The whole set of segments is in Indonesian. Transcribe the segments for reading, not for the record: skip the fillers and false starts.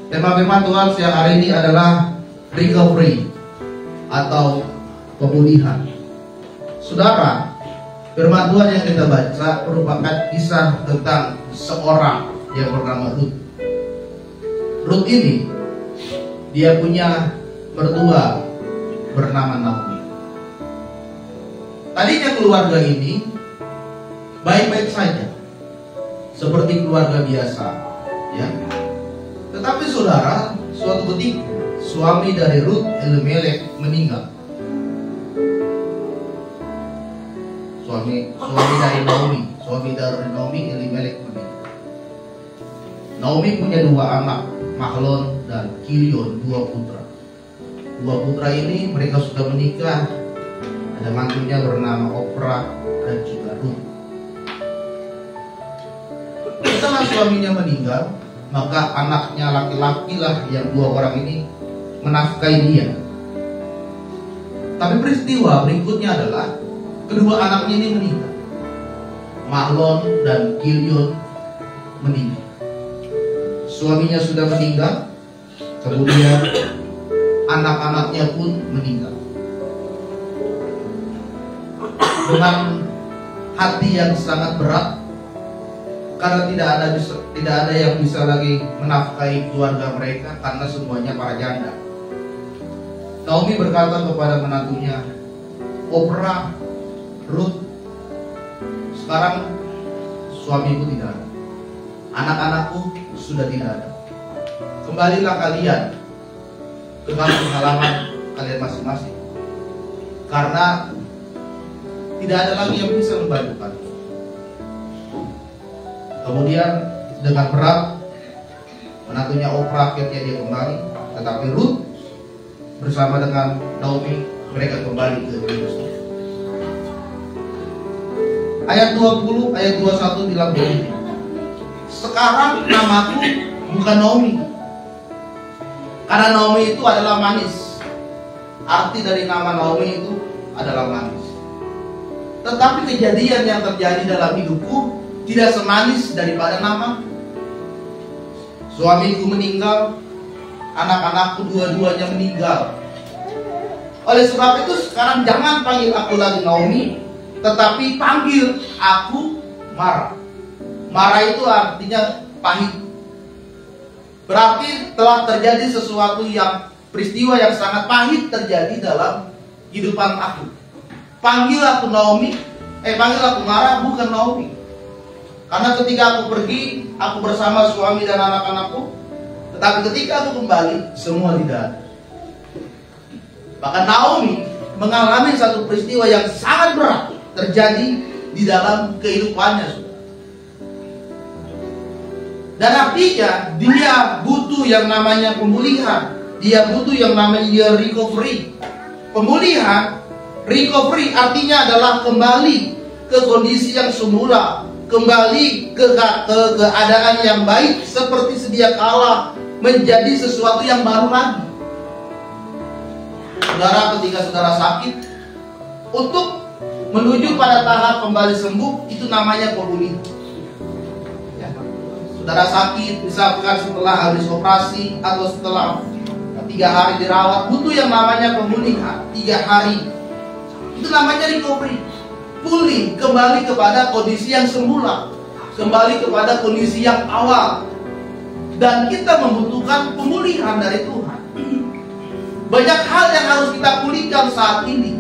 Tema firman Tuhan siang hari ini adalah recovery atau pemulihan. Saudara, firman Tuhan yang kita baca merupakan kisah tentang seorang yang bernama Ruth. Ruth ini dia punya mertua bernama Naomi. Tadinya keluarga ini baik-baik saja, seperti keluarga biasa, ya. Tetapi saudara, suatu ketika suami dari Ruth, Elimelek, meninggal. Suami dari Naomi, Elimelek meninggal. Naomi punya dua anak, Mahlon dan Kilion, dua putra. Dua putra ini mereka sudah menikah. Ada mantunya bernama Oprah dan juga Ruth. Setelah suaminya meninggal, maka anaknya laki-laki lah yang dua orang ini menafkahi dia. Tapi peristiwa berikutnya adalah kedua anaknya ini meninggal. Mahlon dan Kilion meninggal. Suaminya sudah meninggal, kemudian anak-anaknya pun meninggal. Dengan hati yang sangat berat, karena tidak ada yang bisa lagi menafkahi keluarga mereka karena semuanya para janda. Naomi berkata kepada menantunya, Oprah, Ruth, sekarang suamiku tidak ada, anak-anakku sudah tidak ada. Kembalilah kalian ke kampung halaman kalian masing-masing, karena tidak ada lagi yang bisa membantu kalian. Kemudian dengan berat menantunya Oprah akhirnya dia kembali, tetapi Ruth bersama dengan Naomi mereka kembali ke Yerusalem. Ayat 20, ayat 21 bilang begini, sekarang namaku bukan Naomi, karena Naomi itu adalah manis. Arti dari nama Naomi itu adalah manis. Tetapi kejadian yang terjadi dalam hidupku tidak semanis daripada nama. Suamiku meninggal, anak-anakku dua-duanya meninggal. Oleh sebab itu sekarang jangan panggil aku lagi Naomi, tetapi panggil aku Mara. Mara itu artinya pahit. Berarti telah terjadi sesuatu yang peristiwa yang sangat pahit terjadi dalam kehidupan aku. Panggil aku Naomi, panggil aku Mara, bukan Naomi. Karena ketika aku pergi, aku bersama suami dan anak-anakku. Tetapi ketika aku kembali, semua tidak ada. Bahkan Naomi mengalami satu peristiwa yang sangat berat terjadi di dalam kehidupannya. Dan artinya dia butuh yang namanya pemulihan. Dia butuh yang namanya recovery. Pemulihan, recovery artinya adalah kembali ke kondisi yang semula, kembali ke keadaan yang baik seperti sedia kala, menjadi sesuatu yang baru lagi. Saudara, ketika saudara sakit, untuk menuju pada tahap kembali sembuh, itu namanya pemulihan. Ya. Saudara sakit, misalkan setelah habis operasi atau setelah 3 hari dirawat, butuh yang namanya pemulihan. 3 hari, itu namanya recovery. Pulih kembali kepada kondisi yang semula, kembali kepada kondisi yang awal. Dan kita membutuhkan pemulihan dari Tuhan. Banyak hal yang harus kita pulihkan saat ini.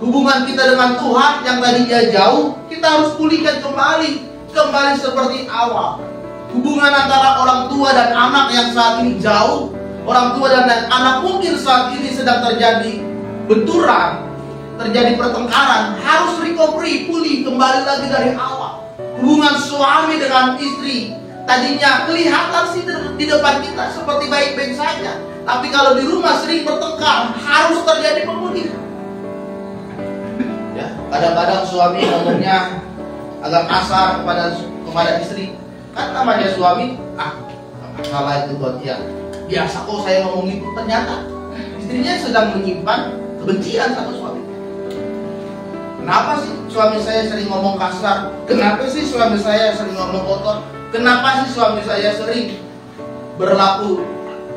Hubungan kita dengan Tuhan yang tadinya jauh, kita harus pulihkan kembali seperti awal. Hubungan antara orang tua dan anak yang saat ini jauh, orang tua dan anak mungkin saat ini sedang terjadi benturan, terjadi pertengkaran, harus recovery, pulih kembali lagi dari awal. Hubungan suami dengan istri, tadinya kelihatan sih di depan kita seperti baik-baik saja, tapi kalau di rumah sering bertengkar, harus terjadi pemulihan. Ya, kadang-kadang suami ngomongnya agak kasar kepada istri, kan namanya suami, salah itu buat dia. Biasa kok saya ngomong itu, ternyata istrinya sedang menyimpan kebencian sama suami. Kenapa sih suami saya sering ngomong kasar? Kenapa sih suami saya sering ngomong kotor? Kenapa sih suami saya sering berlaku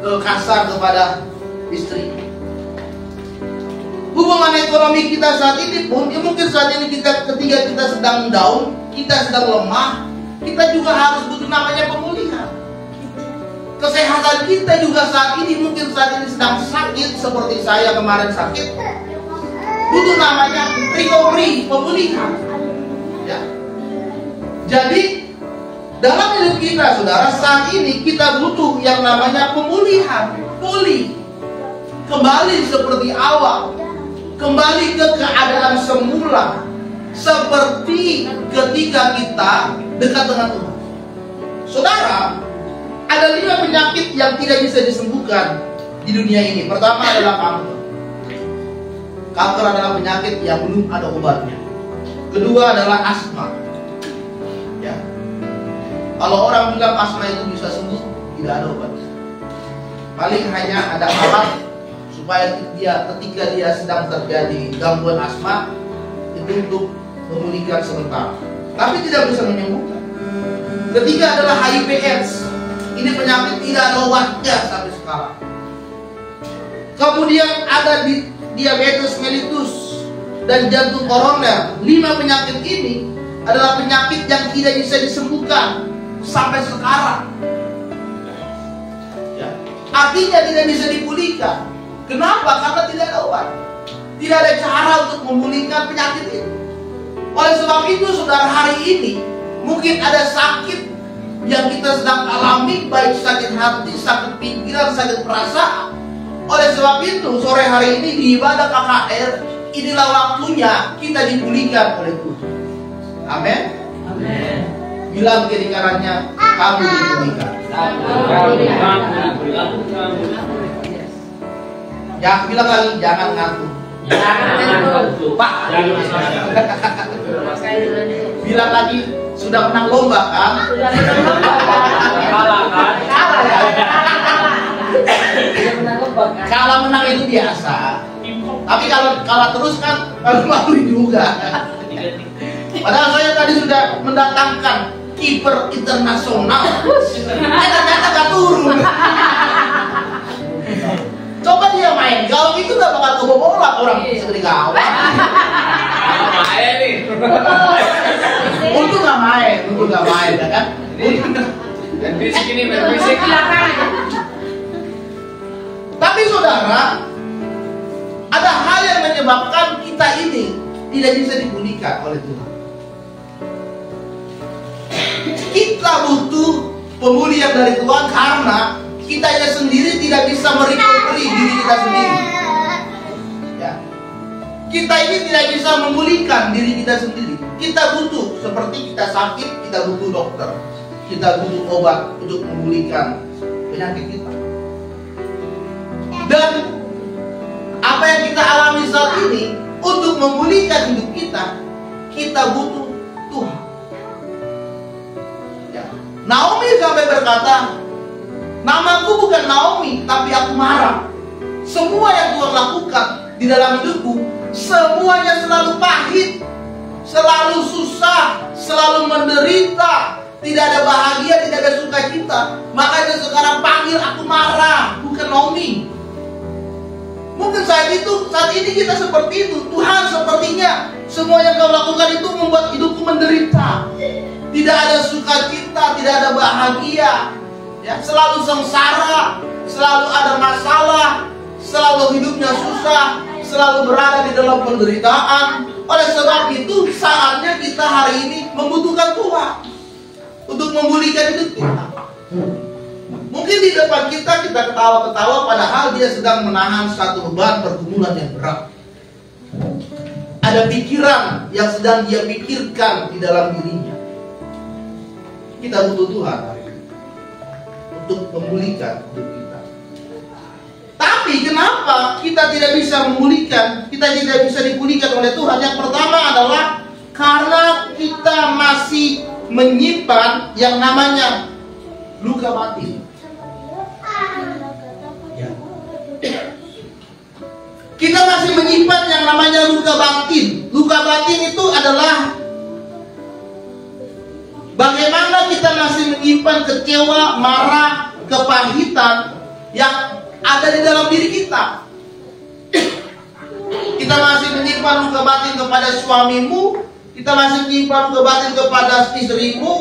kasar kepada istri. Hubungan ekonomi kita saat ini pun, ya mungkin saat ini ketika kita sedang down, kita sedang lemah, kita juga harus butuh namanya pemulihan. Kesehatan kita juga saat ini, mungkin saat ini sedang sakit, seperti saya kemarin sakit, butuh namanya recovery, pemulihan. Ya. Jadi dalam hidup kita, saudara, saat ini kita butuh yang namanya pemulihan, pulih, kembali seperti awal, kembali ke keadaan semula, seperti ketika kita dekat dengan Tuhan. Saudara, ada 5 penyakit yang tidak bisa disembuhkan di dunia ini. Pertama adalah kanker. Kanker adalah penyakit yang belum ada obatnya. Kedua adalah asma. Ya. Kalau orang bilang asma itu bisa sembuh, tidak ada obat. Paling hanya ada alat supaya ketika dia sedang terjadi gangguan asma itu untuk memulihkan sementara, tapi tidak bisa menyembuhkan. Ketiga adalah HIV/AIDS. Ini penyakit tidak ada obatnya sampai sekarang. Kemudian ada diabetes mellitus dan jantung koroner. 5 penyakit ini adalah penyakit yang tidak bisa disembuhkan sampai sekarang. Ya. Artinya tidak bisa dipulihkan. Kenapa? Karena tidak ada obat. Tidak ada cara untuk memulihkan penyakit itu. Oleh sebab itu, saudara, hari ini mungkin ada sakit yang kita sedang alami, baik sakit hati, sakit pikiran, sakit perasaan. Oleh sebab itu, sore hari ini di ibadah KKR, inilah waktunya kita dipulihkan oleh Tuhan. Amin. Amin. Bilang kiri kanannya, kamu dipulihkan. Ya, bilang lagi, jangan ngaku. Pak. Bilang lagi, sudah menang lomba kan? Kalah kan? Kalah menang itu biasa. Tapi kalau kalah terus kan malu juga. Padahal saya tadi sudah mendatangkan kiper internasional. Ternyata gak turun. Coba dia main, kalau itu gak bakal kebobolan orang seperti gawang. Main nih. Untung gak main, ya kan? Dan fisik ini fisik. Tapi saudara, ada hal yang menyebabkan kita ini tidak bisa dipulihkan oleh Tuhan. Kita butuh pemulihan dari Tuhan karena kitanya sendiri tidak bisa merecovery diri kita sendiri. Ya. Kita ini tidak bisa memulihkan diri kita sendiri. Kita butuh, seperti kita sakit, kita butuh dokter. Kita butuh obat untuk memulihkan penyakit kita. Dan apa yang kita alami saat ini, untuk memulihkan hidup kita, kita butuh Tuhan. Ya. Naomi sampai berkata, namaku bukan Naomi, tapi aku marah. Semua yang Tuhan lakukan di dalam hidupku, semuanya selalu pahit, selalu susah, selalu menderita, tidak ada bahagia, tidak ada sukacita. Makanya sekarang panggil aku marah, bukan Naomi. Mungkin saat ini kita seperti itu. Tuhan, sepertinya semua yang kau lakukan itu membuat hidupku menderita. Tidak ada sukacita, tidak ada bahagia. Ya, selalu sengsara, selalu ada masalah, selalu hidupnya susah, selalu berada di dalam penderitaan. Oleh sebab itu, saatnya kita hari ini membutuhkan Tuhan untuk memulihkan hidup kita. Mungkin di depan kita ketawa-ketawa, padahal dia sedang menahan satu beban pergumulan yang berat. Ada pikiran yang sedang dia pikirkan di dalam dirinya. Kita butuh Tuhan hari ini untuk memulihkan hidup kita. Tapi kenapa kita tidak bisa memulihkan, kita tidak bisa dipulihkan oleh Tuhan? Yang pertama adalah karena kita masih menyimpan yang namanya luka batin. Ya. Kita masih menyimpan yang namanya luka batin. Luka batin itu adalah bagaimana kita masih menyimpan kecewa, marah, kepahitan yang ada di dalam diri kita. Kita masih menyimpan luka batin kepada suamimu, kita masih menyimpan luka batin kepada istrimu,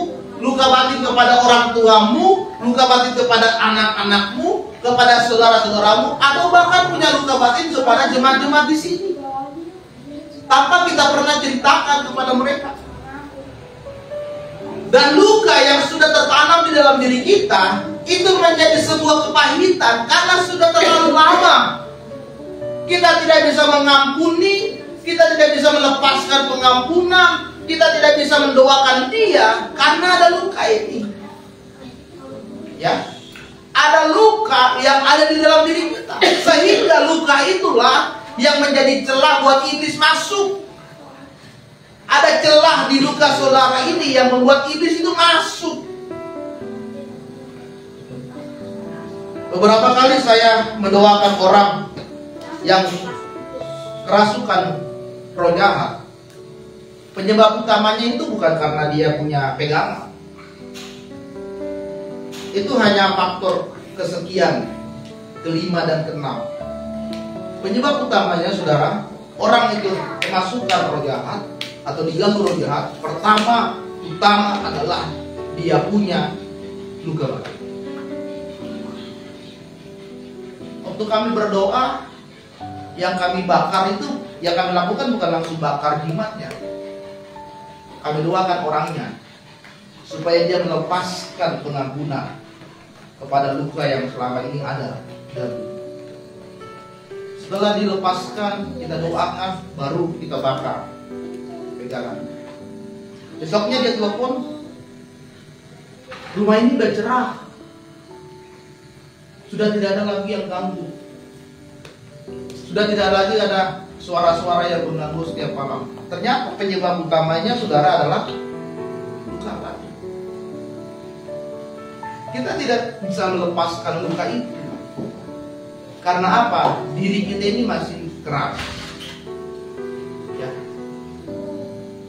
luka batin kepada orang tuamu, luka batin kepada anak-anakmu, kepada saudara-saudaramu, atau bahkan punya luka batin kepada jemaat-jemaat di sini, tanpa kita pernah ceritakan kepada mereka. Dan luka yang sudah tertanam di dalam diri kita itu menjadi sebuah kepahitan karena sudah terlalu lama. Kita tidak bisa mengampuni, kita tidak bisa melepaskan pengampunan, kita tidak bisa mendoakan dia karena ada luka ini. Ya, ada luka yang ada di dalam diri kita, sehingga luka itulah yang menjadi celah buat iblis masuk. Ada celah di luka saudara ini yang membuat iblis itu masuk. Beberapa kali saya mendoakan orang yang kerasukan roh jahat. Penyebab utamanya itu bukan karena dia punya pegangan. Itu hanya faktor kesekian, kelima dan keenam. Penyebab utamanya, saudara, orang itu kemasukan roh jahat atau diganggu roh jahat, utama adalah dia punya luka batin. Waktu kami berdoa, yang kami bakar itu, yang kami lakukan bukan langsung bakar jimatnya. Kami doakan orangnya supaya dia melepaskan pengampunan kepada luka yang selama ini ada. Dan setelah dilepaskan, kita doakan, baru kita bakar pegangan. Besoknya dia telepon, rumah ini udah cerah, sudah tidak ada lagi yang ganggu, sudah tidak lagi ada suara-suara yang mengganggu setiap malam. Ternyata penyebab utamanya, saudara, adalah luka batin. Kita tidak bisa melepaskan luka itu. Karena apa? Diri kita ini masih keras. Ya.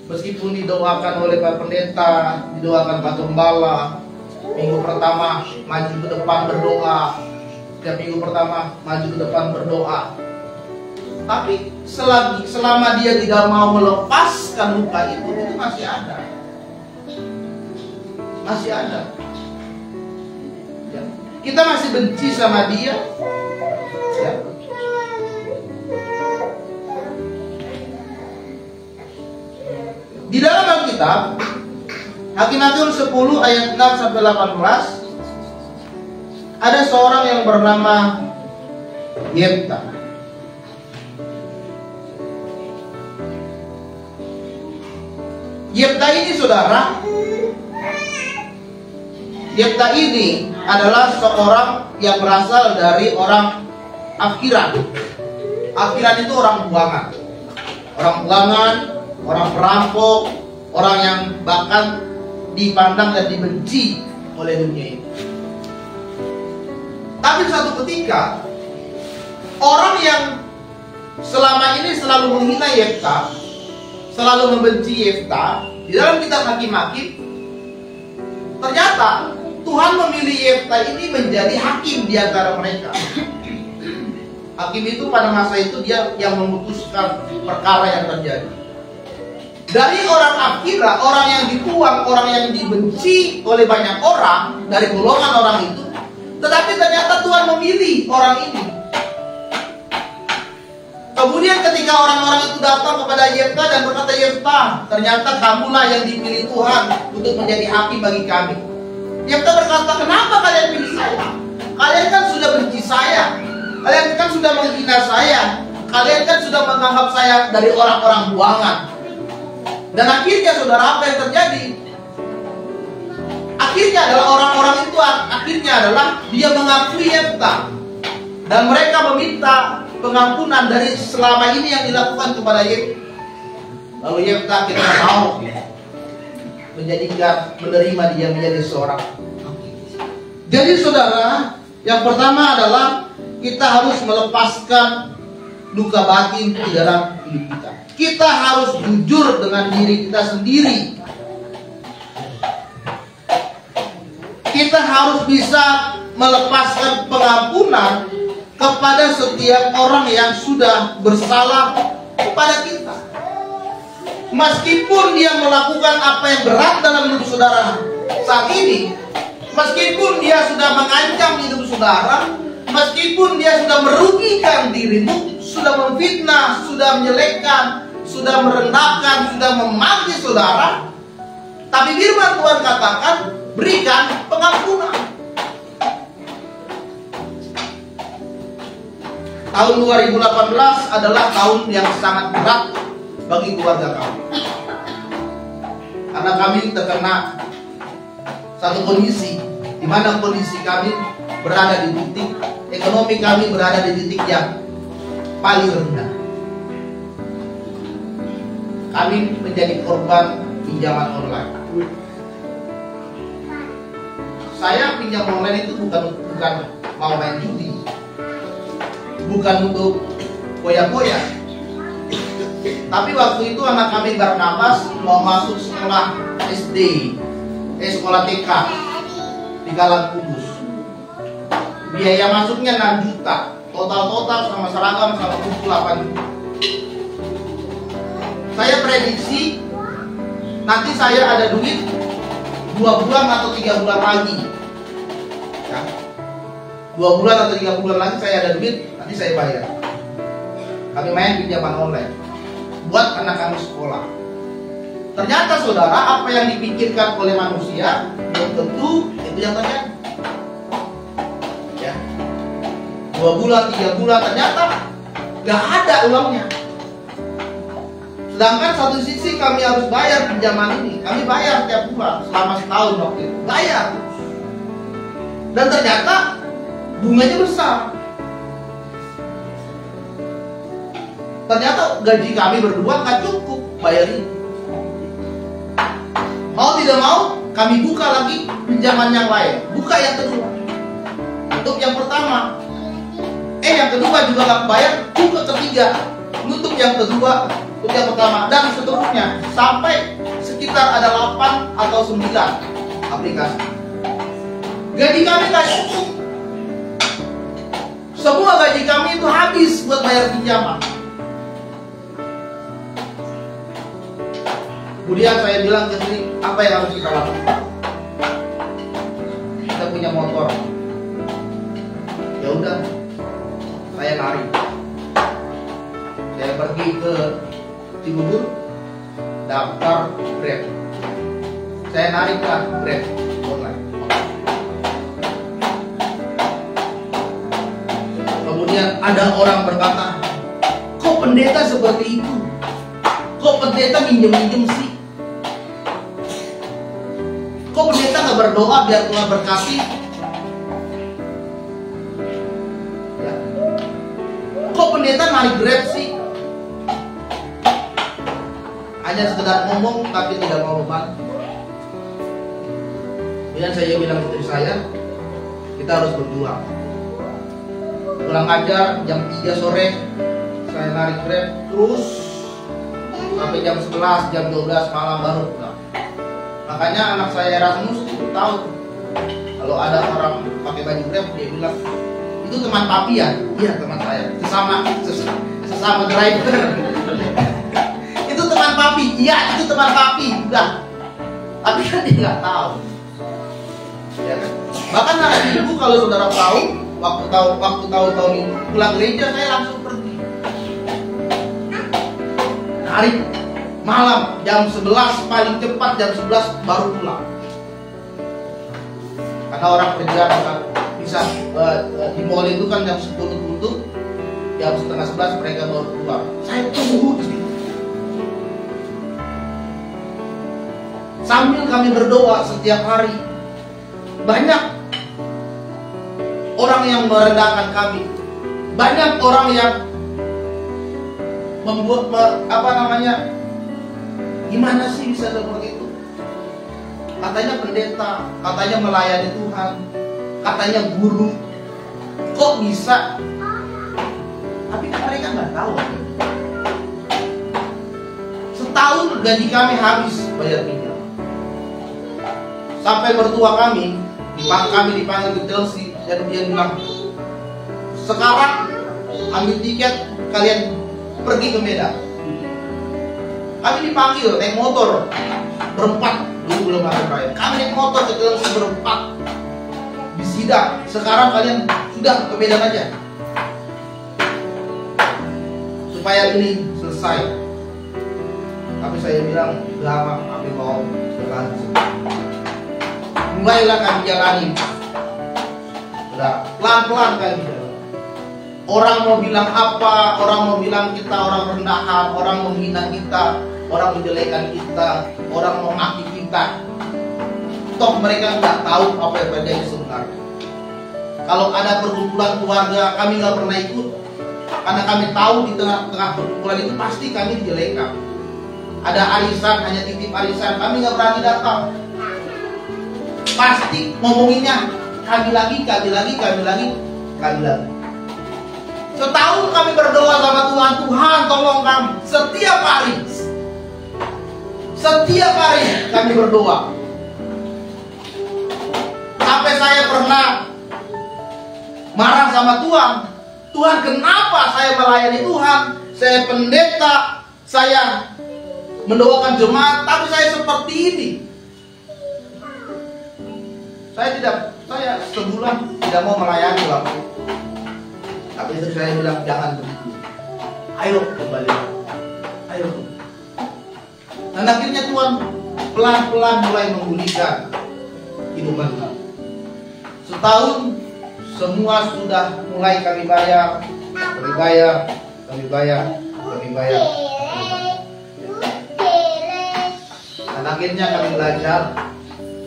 Meskipun didoakan oleh Pak Pendeta, didoakan Pak Gembala, minggu pertama maju ke depan berdoa, dan minggu pertama maju ke depan berdoa. Tapi selama dia tidak mau melepaskan luka itu masih ada. Masih ada. Ya. Kita masih benci sama dia. Ya. Di dalam Alkitab, Hakim-Hakim 10 ayat 6 sampai 18, ada seorang yang bernama Yefta. Yefta ini, saudara, Yefta ini adalah seorang yang berasal dari orang Afkiran. Afkiran itu orang buangan. Orang buangan, orang perampok, orang yang bahkan dipandang dan dibenci oleh dunia ini. Tapi suatu ketika, orang yang selama ini selalu menghina Yefta, selalu membenci Yefta, di dalam kitab Hakim-Hakim, ternyata Tuhan memilih Yefta ini menjadi hakim di antara mereka. Hakim itu pada masa itu dia yang memutuskan perkara yang terjadi. Dari orang Afkira, orang yang dibuang, orang yang dibenci oleh banyak orang, dari golongan orang itu, tetapi ternyata Tuhan memilih orang ini. Kemudian ketika orang-orang itu datang kepada Yefta dan berkata, Yefta, ternyata kamulah yang dipilih Tuhan untuk menjadi hakim bagi kami. Yefta berkata, kenapa kalian pilih saya? Kalian kan sudah benci saya, kalian kan sudah menghina saya, kalian kan sudah menganggap saya dari orang-orang buangan. Dan akhirnya, saudara, apa yang terjadi? Akhirnya adalah orang-orang itu akhirnya adalah dia mengakui Yefta, dan mereka meminta pengampunan dari selama ini yang dilakukan kepada Yefta. Lalu Yefta kita mau menerima dia menjadi seorang. Jadi, saudara, yang pertama adalah kita harus melepaskan luka batin di dalam hidup kita. Kita harus jujur dengan diri kita sendiri. Kita harus bisa melepaskan pengampunan kepada setiap orang yang sudah bersalah kepada kita. Meskipun dia melakukan apa yang berat dalam hidup saudara saat ini, meskipun dia sudah mengancam hidup saudara, meskipun dia sudah merugikan dirimu, sudah memfitnah, sudah menyelekkan, sudah merendahkan, sudah memaki saudara, tapi firman Tuhan katakan, berikan pengampunan. Tahun 2018 adalah tahun yang sangat berat bagi keluarga kami, karena kami terkena satu kondisi di mana kondisi kami berada di titik ekonomi, kami berada di titik yang paling rendah. Kami menjadi korban pinjaman online. Saya pinjam online itu bukan mau main judi, bukan untuk koyak-koyak. Tapi waktu itu anak kami Barnabas mau masuk sekolah SD, sekolah TK di Galang Kudus. Biaya masuknya 6 juta, total sama seragam sama buku 8 juta. Saya prediksi nanti saya ada duit 2 bulan atau 3 bulan lagi. Ya. 2 bulan atau 3 bulan lagi saya ada duit, nanti saya bayar. Kami main pinjaman online buat anak kami sekolah. Ternyata saudara, apa yang dipikirkan oleh manusia belum tentu itu yang terjadi. Ya. 2 bulan, 3 bulan ternyata gak ada uangnya. Sedangkan satu sisi kami harus bayar pinjaman ini. Kami bayar tiap bulan selama setahun waktu itu. Bayar. Dan ternyata bunganya besar. Ternyata gaji kami berdua gak cukup bayar ini. Mau tidak mau, kami buka lagi pinjaman yang lain. Buka yang kedua. Untuk yang pertama. Yang kedua juga gak bayar. Buka ketiga. Nutup yang kedua. Nutup yang pertama. Dan seterusnya. Sampai sekitar ada 8 atau 9 aplikasi. Gaji kami gak cukup. Semua gaji kami itu habis buat bayar pinjaman. Kemudian saya bilang ke sini, apa yang harus kita lakukan? Kita punya motor. Ya udah, saya lari. Saya pergi ke Cibubur, daftar Grab. Saya nariklah Grab online. Kemudian ada orang berkata, kok pendeta seperti itu? Kok pendeta minjem-minjem sih? Kok pendeta gak berdoa biar Tuhan berkati? Ya. Kok pendeta narik Grab sih? Hanya sekedar ngomong tapi tidak mau membantu. Kemudian saya bilang istri saya, kita harus berjuang. Pulang ajar jam 3 sore, saya narik Grab terus sampai jam 11, jam 12 malam baru pulang. Makanya anak saya Erasmus itu tahu kalau ada orang pakai baju Grab, dia bilang itu teman papi ya? Iya teman saya, sesama driver. Itu teman papi, iya itu teman papi, udah. Tapi kan dia nggak tahu. Ya kan? Bahkan hari Minggu kalau saudara tahu, waktu tahun ini pulang gereja saya langsung pergi. Hari malam jam 11 paling cepat jam 11 baru pulang. Karena orang kerja bisa di mall itu kan jam 10 tutup, jam setengah 11 mereka baru pulang. Saya tunggu di situ. Sambil kami berdoa setiap hari. Banyak orang yang merendahkan kami. Banyak orang yang membuat gimana sih bisa seperti itu? Katanya pendeta, katanya melayani Tuhan, katanya guru. Kok bisa? Tapi kan mereka nggak tahu. Setahun gaji kami habis bayar pinjam. Sampai mertua kami dipanggil ke Chelsea Dan dia bilang, sekarang ambil tiket, kalian pergi ke Medan. Kami dipanggil naik motor berempat, dulu belum ada driver. Kami naik motor ke dalam berempat di sidang. Sekarang kalian sudah ke Medan aja, supaya ini selesai. Tapi saya bilang, lama kami mau berlanjut. Mulailah kami jalani. Udah pelan-pelan kami jalan. Orang mau bilang apa, orang mau bilang kita orang rendahan, orang menghina kita, orang menjelekan kita, orang mau maki kita. Toh mereka nggak tahu apa yang terjadi sebenarnya. Kalau ada perkumpulan keluarga, kami nggak pernah ikut, karena kami tahu di tengah-tengah perkumpulan itu pasti kami dijelekan. Ada arisan, hanya titip arisan, kami nggak berani datang. Pasti ngomonginnya kami lagi. Setahun kami berdoa sama Tuhan, Tuhan tolong kami. Setiap hari kami berdoa. Sampai saya pernah marah sama Tuhan. Tuhan, kenapa saya melayani Tuhan? Saya pendeta, saya mendoakan jemaat, tapi saya seperti ini. Saya sebulan tidak mau melayani Bapak. Tapi itu saya bilang, jangan begitu. Ayo kembali. Ayo. Dan akhirnya Tuhan pelan-pelan mulai memulihkan kehidupan kami. Setahun semua sudah mulai kami bayar. Dan akhirnya kami belajar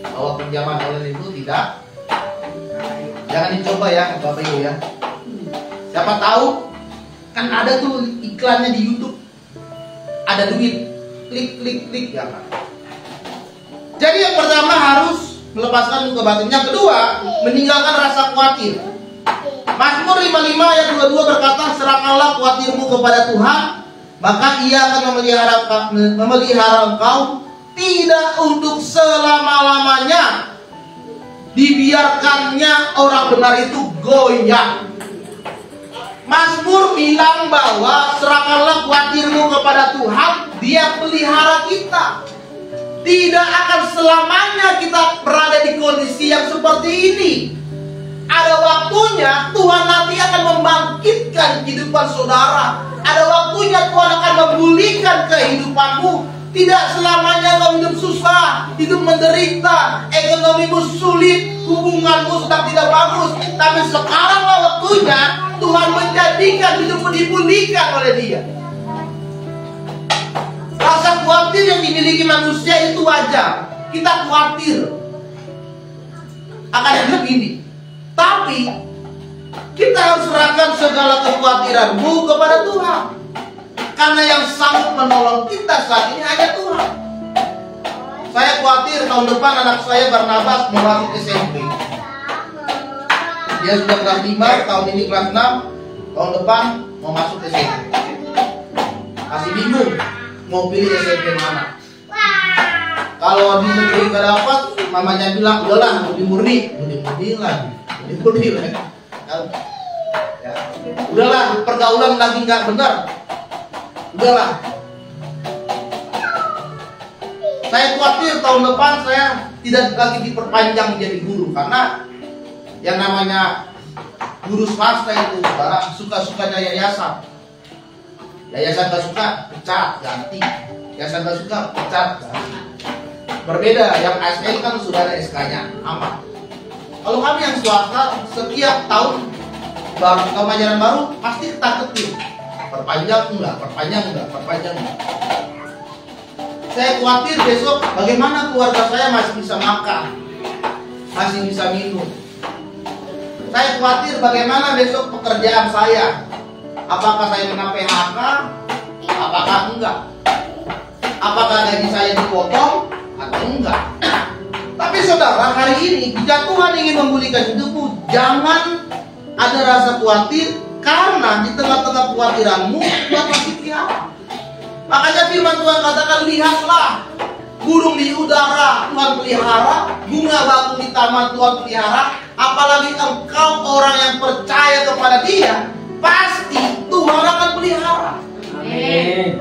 bahwa pinjaman online itu tidak. Jangan dicoba ya Bapak Ibu ya. Siapa tahu kan ada tuh iklannya di YouTube, ada duit, klik ya kan. Jadi yang pertama harus melepaskan luka batin. Yang kedua, meninggalkan rasa khawatir. Mazmur 55 ayat 22 berkata, serahkanlah khawatirmu kepada Tuhan, maka Ia akan memelihara engkau, tidak untuk selama-lamanya. Dibiarkannya orang benar itu goyah. Mazmur bilang bahwa serahkanlah khawatirmu kepada Tuhan, Dia pelihara kita. Tidak akan selamanya kita berada di kondisi yang seperti ini. Ada waktunya Tuhan nanti akan membangkitkan kehidupan saudara. Ada waktunya Tuhan akan memulihkan kehidupanmu. Tidak selamanya kau hidup susah, hidup menderita, ekonomimu sulit, hubunganmu sedang tidak bagus. Tapi sekaranglah waktunya Tuhan menjadikan hidupmu dipulihkan oleh Dia. Rasa khawatir yang dimiliki manusia itu wajar. Kita khawatir akan hidup ini. Tapi kita harus serahkan segala kekhawatiranmu kepada Tuhan. Karena yang sanggup menolong kita saat ini hanya Tuhan. Saya khawatir tahun depan anak saya Barnabas mau masuk SMP. Dia sudah kelas 5, tahun ini kelas 6. Tahun depan mau masuk SMP. Masih bingung mau pilih SMP mana. Kalau di negeri gak dapat, mamanya bilang udahlah lebih murni lagi. Ya. Udahlah pergaulan lagi nggak benar. Udahlah. Saya khawatir tahun depan saya tidak lagi diperpanjang menjadi guru, karena yang namanya guru swasta itu suka-sukanya yayasan. Yayasan gak suka, pecat, ganti. Yayasan gak suka, pecat, ganti. Berbeda, yang ASN kan sudah ada SK-nya, aman. Kalau kami yang swasta, setiap tahun ajaran baru pasti kita ketik. Perpanjang enggak. Saya khawatir besok bagaimana keluarga saya masih bisa makan, masih bisa minum. Saya khawatir bagaimana besok pekerjaan saya. Apakah saya kena PHK? Apakah enggak? Apakah gaji saya dipotong atau enggak? Tapi saudara, hari ini jika Tuhan ingin memulihkan hidupmu, jangan ada rasa khawatir, karena di tengah-tengah kekhawatiranmu Tuhan masih pelihara. Makanya firman Tuhan katakan, lihatlah burung di udara Tuhan pelihara, bunga bakung di taman Tuhan pelihara, apalagi engkau orang yang percaya kepada Dia, pasti Tuhan akan pelihara. Amin.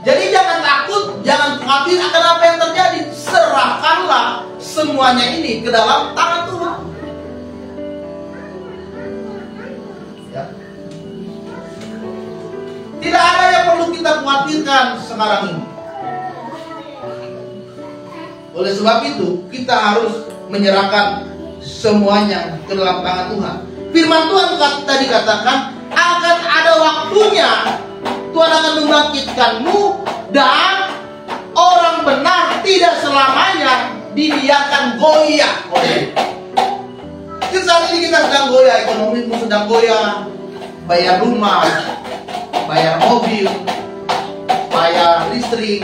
Jadi jangan takut, jangan khawatir akan apa yang terjadi. Serahkanlah semuanya ini ke dalam tangan Tuhan. Ya. Tidak ada yang perlu kita khawatirkan sekarang ini. Oleh sebab itu, kita harus menyerahkan semuanya ke dalam tangan Tuhan. Firman Tuhan tadi katakan, akan ada waktunya Tuhan akan membangkitkanmu, dan orang benar tidak selamanya dibiarkan goyah. Saat ini kita sedang goyah, ekonomimu sedang goyah, bayar rumah, bayar mobil, bayar listrik,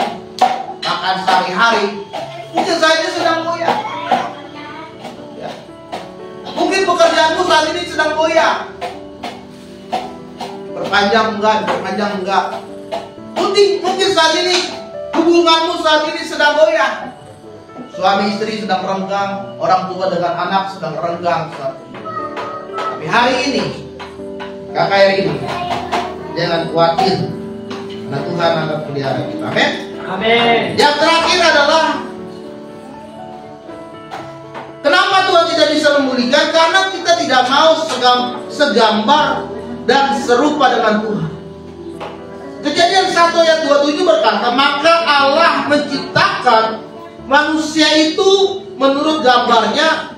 makan sehari-hari. Mungkin saat ini sedang goyah. Ya. Mungkin pekerjaanmu saat ini sedang goyah. Perpanjang enggak. Mungkin saat ini hubunganmu saat ini sedang goyah. Suami istri sedang renggang, orang tua dengan anak sedang renggang saat ini. Tapi hari ini, KKR ini, jangan khawatir, karena Tuhan akan pelihara kita. Amin. Amin. Yang terakhir adalah, kenapa Tuhan tidak bisa memulihkan? Karena kita tidak mau segambar dan serupa dengan Tuhan. Kejadian 1 ayat 27 berkata, maka Allah menciptakan manusia itu menurut gambarnya,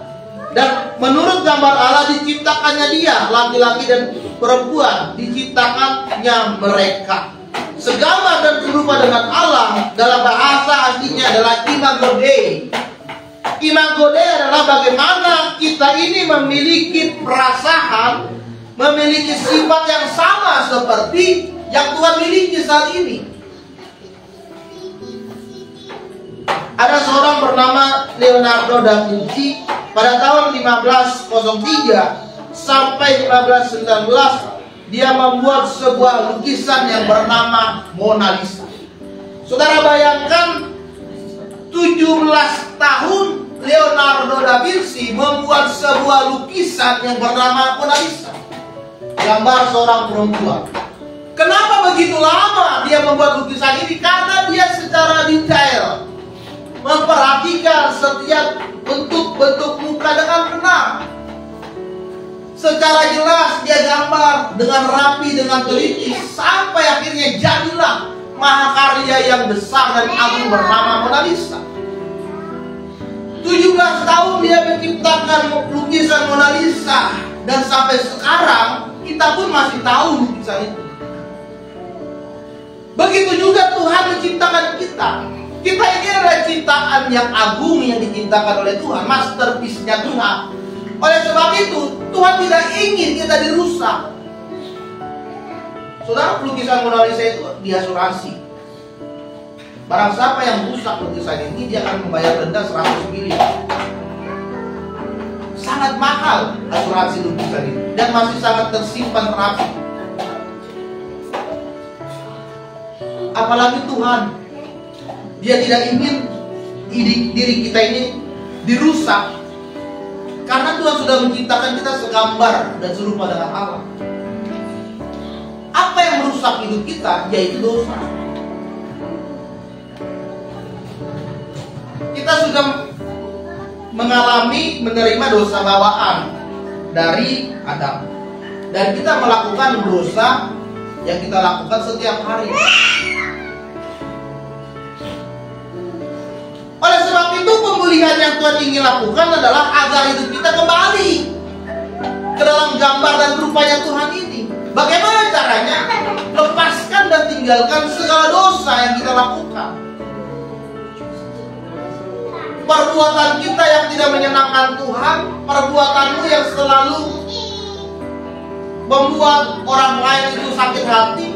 dan menurut gambar Allah diciptakannya dia, laki-laki dan perempuan diciptakannya mereka. Segambar dan serupa dengan Allah dalam bahasa aslinya adalah imago Dei. Imago Dei adalah bagaimana kita ini memiliki perasaan, memiliki sifat yang sama seperti yang Tuhan miliki saat ini. Ada seorang bernama Leonardo da Vinci. Pada tahun 1503 sampai 1519 dia membuat sebuah lukisan yang bernama Mona Lisa. Saudara bayangkan, 17 tahun Leonardo da Vinci membuat sebuah lukisan yang bernama Mona Lisa, gambar seorang perempuan. Kenapa begitu lama dia membuat lukisan ini? Karena dia secara detail memperhatikan setiap bentuk-bentuk muka dengan benar. Secara jelas dia gambar dengan rapi, dengan teliti, sampai akhirnya jadilah mahakarya yang besar dan agung bernama Mona Lisa. 17 tahun dia menciptakan lukisan Mona Lisa, dan sampai sekarang kita pun masih tahu lukisan itu. Begitu juga Tuhan menciptakan kita. Kita ini adalah ciptaan yang agung yang diciptakan oleh Tuhan, masterpiece-nya Tuhan. Oleh sebab itu, Tuhan tidak ingin kita dirusak. Saudara, lukisan Mona Lisa itu diasuransi. Barang siapa yang rusak lukisan ini, dia akan membayar denda 100 miliar. Sangat mahal asuransi lukisan ini, dan masih sangat tersimpan rapi. Apalagi Tuhan, Dia tidak ingin diri kita ini dirusak, karena Tuhan sudah menciptakan kita segambar dan serupa dengan Allah. Apa yang merusak hidup kita? Yaitu dosa. Kita sudah menerima dosa bawaan dari Adam, dan kita melakukan dosa yang kita lakukan setiap hari. Oleh sebab itu, pemulihan yang Tuhan ingin lakukan adalah agar hidup kita kembali ke dalam gambar dan rupanya Tuhan ini. Bagaimana caranya? Lepaskan dan tinggalkan segala dosa yang kita lakukan. Perbuatan kita yang tidak menyenangkan Tuhan, perbuatanmu yang selalu membuat orang lain itu sakit hati,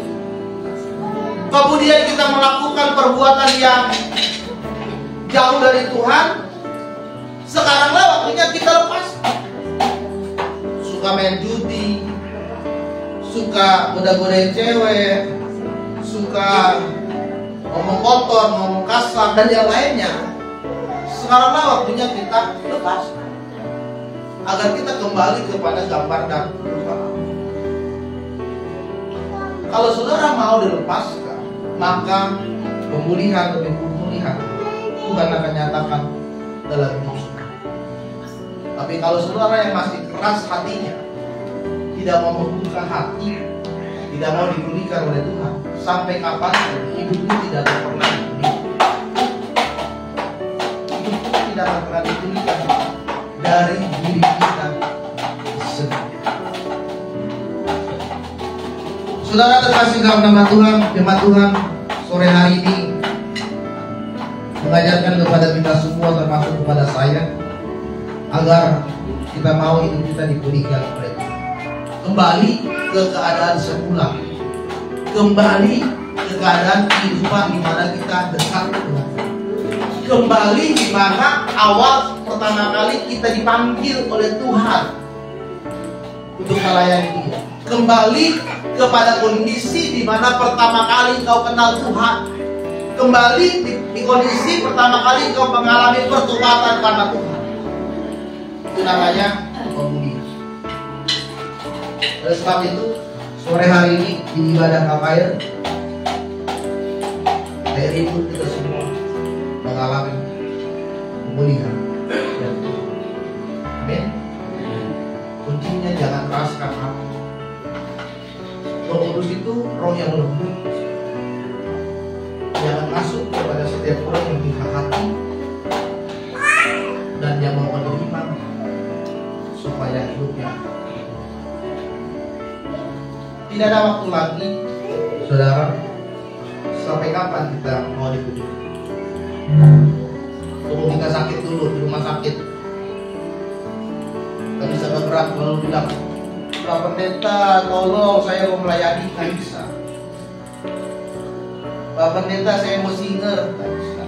kemudian kita melakukan perbuatan yang jauh dari Tuhan, sekaranglah waktunya kita lepas. Suka main judi, suka goda-godain cewek, suka ngomong kotor, ngomong kasar, dan yang lainnya. Sekaranglah waktunya kita lepas. agar kita kembali kepada gambar dan rupa Allah. Kalau saudara mau dilepaskan, maka pemulihan demi pemulihan Tuhan akan nyatakan dalam hidup saudara. Tapi kalau saudara yang masih keras hatinya, tidak mau membuka hati, tidak mau dipulihkan oleh Tuhan, sampai kapan hidupmu tidak akan pernah dipulihkan. Hidupmu tidak akan pernah dipulihkan dari diri kita sendiri. Saudara terkasih dalam nama Tuhan, jemaat Tuhan, sore hari ini mengajarkan kepada kita semua, termasuk kepada saya, agar kita mau hidup kita dipulihkan oleh Tuhan. Kembali ke keadaan semula, kembali ke keadaan kehidupan di mana kita dekat dengan Tuhan, kembali di mana awal pertama kali kita dipanggil oleh Tuhan untuk melayani Dia, kembali kepada kondisi di mana pertama kali kau kenal Tuhan, kembali di kondisi pertama kali kau mengalami pertobatan karena Tuhan. Itu namanya pemulihan. Oleh sebab itu, sore hari ini di ibadah KKR, saya rindu kita semua mengalami pemulihan. Amin. Kuncinya jangan keraskan hati. Roh Kudus itu roh yang lembut. Jangan masuk kepada setiap orang yang pihak hati dan yang mau menerima supaya hidupnya. Tidak ada waktu lagi, saudara. Sampai kapan kita mau dipulihkan? Tunggu kita sakit dulu di rumah sakit. Kita bisa bergerak lalu bilang, Pak Pendeta, tolong saya mau melayani, nggak bisa. Pak Pendeta, saya mau singer, nggak bisa.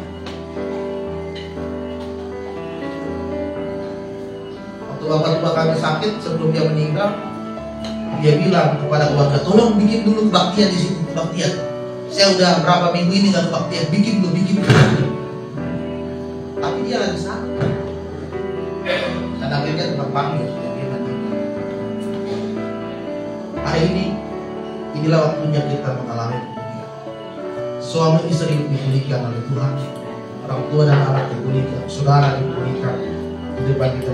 Waktu bapak tua kami sakit sebelum dia meninggal, dia bilang kepada keluarga, tolong bikin dulu kebaktian di sini, kebaktian. Saya udah berapa minggu ini nggak kebaktian, bikin dulu. Tapi dia lagi sakit, dan akhirnya terpanggil. Hari ini, inilah waktunya kita mengalami pemulihan. Suami istri dipulihkan oleh Tuhan, orang tua dan anak dipulihkan, saudara dipulihkan, di depan kita.